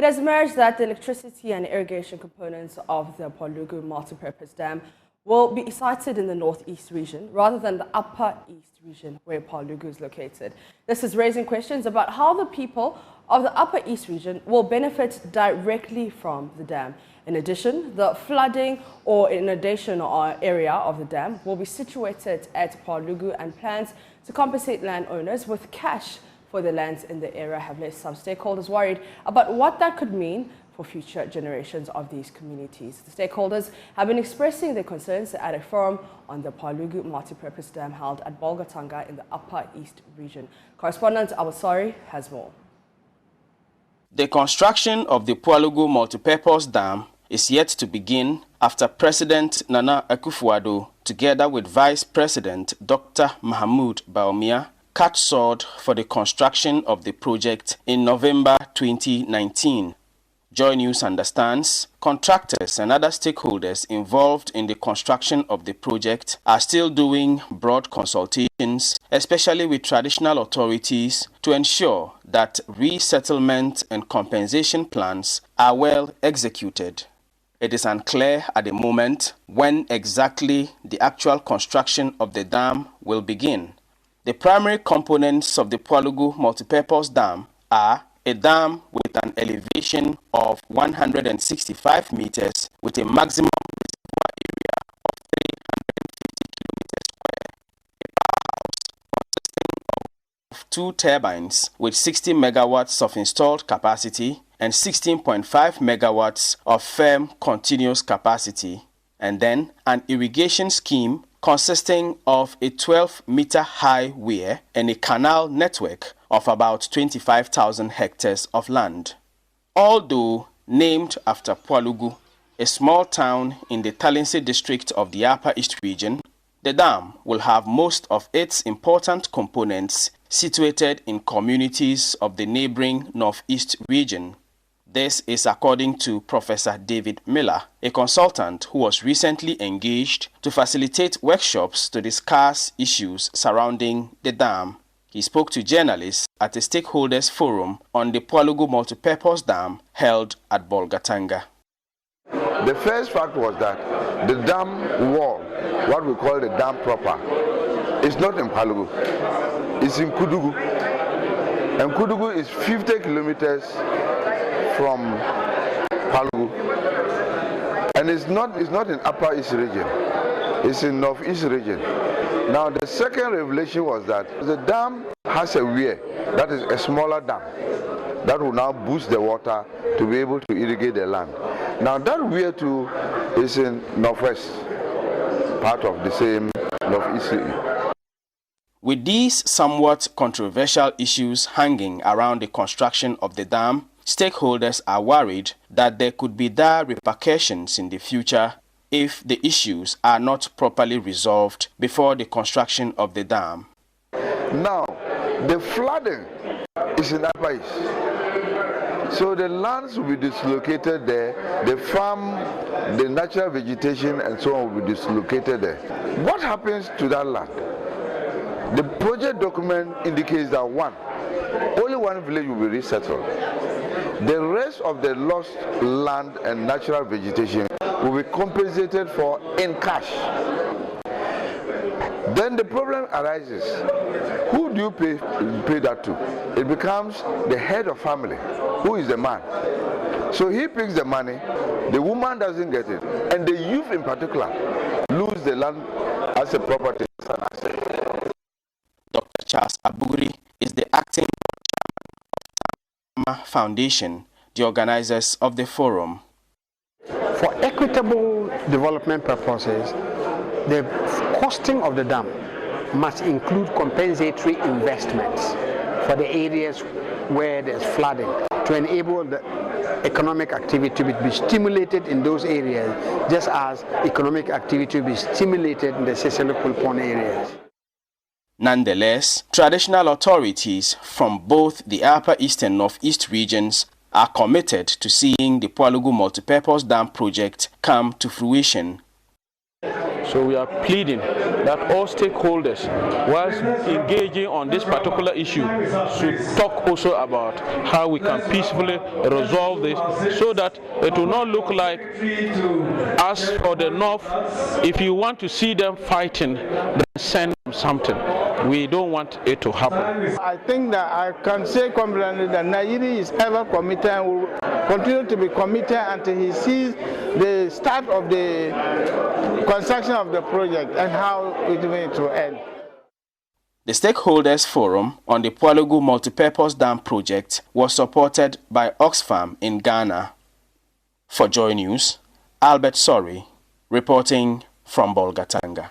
It has emerged that the electricity and irrigation components of the PWALUGU Multipurpose Dam will be sited in the northeast region rather than the upper east region where PWALUGU is located. This is raising questions about how the people of the upper east region will benefit directly from the dam. In addition, the flooding or inundation area of the dam will be situated at PWALUGU, and plans to compensate landowners with cash for the lands in the area have left some stakeholders worried about what that could mean for future generations of these communities. The stakeholders have been expressing their concerns at a forum on the PWALUGU Multipurpose Dam held at Bolgatanga in the Upper East region. Correspondent Abasari has more. The construction of the PWALUGU Multipurpose Dam is yet to begin after President Nana Akufo-Addo, together with Vice President Dr. Mahmoud Bawumia, cut sword for the construction of the project in November 2019. Joy News understands contractors and other stakeholders involved in the construction of the project are still doing broad consultations, especially with traditional authorities, to ensure that resettlement and compensation plans are well executed. It is unclear at the moment when exactly the actual construction of the dam will begin. The primary components of the PWALUGU Multipurpose Dam are a dam with an elevation of 165 meters with a maximum reservoir area of 350 kilometers square, a powerhouse consisting of 2 turbines with 60 megawatts of installed capacity and 16.5 megawatts of firm continuous capacity, and then an irrigation scheme consisting of a 12-meter high weir and a canal network of about 25,000 hectares of land. Although named after PWALUGU, a small town in the Talinsi district of the Upper East region, the dam will have most of its important components situated in communities of the neighboring Northeast region. This is according to Professor David Miller, a consultant who was recently engaged to facilitate workshops to discuss issues surrounding the dam. He spoke to journalists at a stakeholders forum on the PWALUGU Multipurpose Dam held at Bolgatanga. The first fact was that the dam wall, what we call the dam proper, is not in PWALUGU, it's in Kudugu. And Kudugu is 50 kilometers from PWALUGU, and it's not in Upper East region, it's in Northeast region. Now the second revelation was that the dam has a weir, that is a smaller dam, that will now boost the water to be able to irrigate the land. Now that weir too is in Northwest, part of the same Northeast region. With these somewhat controversial issues hanging around the construction of the dam, stakeholders are worried that there could be dire repercussions in the future if the issues are not properly resolved before the construction of the dam. Now, the flooding is in Upper East. So the lands will be dislocated there, the farm, the natural vegetation and so on will be dislocated there. What happens to that land? The project document indicates that only one village will be resettled. The rest of the lost land and natural vegetation will be compensated for in cash. Then the problem arises. Who do you pay that to? It becomes the head of family, who is the man. So he picks the money, the woman doesn't get it, and the youth in particular lose the land as a property. Dr. Charles Aburi is the acting Foundation, the organizers of the forum. For equitable development purposes, the costing of the dam must include compensatory investments for the areas where there's flooding to enable the economic activity to be stimulated in those areas, just as economic activity will be stimulated in the Sesele-Kulpon areas. Nonetheless, traditional authorities from both the Upper East and Northeast regions are committed to seeing the PWALUGU Multipurpose Dam project come to fruition. So we are pleading that all stakeholders, whilst engaging on this particular issue, should talk also about how we can peacefully resolve this, so that it will not look like us or the North. If you want to see them fighting, then send them something. We don't want it to happen. I think that I can say confidently that Nigeria is ever committed and will continue to be committed until he sees the start of the construction of the project and how it will end. The Stakeholders Forum on the PWALUGU Multipurpose Dam Project was supported by Oxfam in Ghana. For Joy News, Albert Sorry, reporting from Bolgatanga.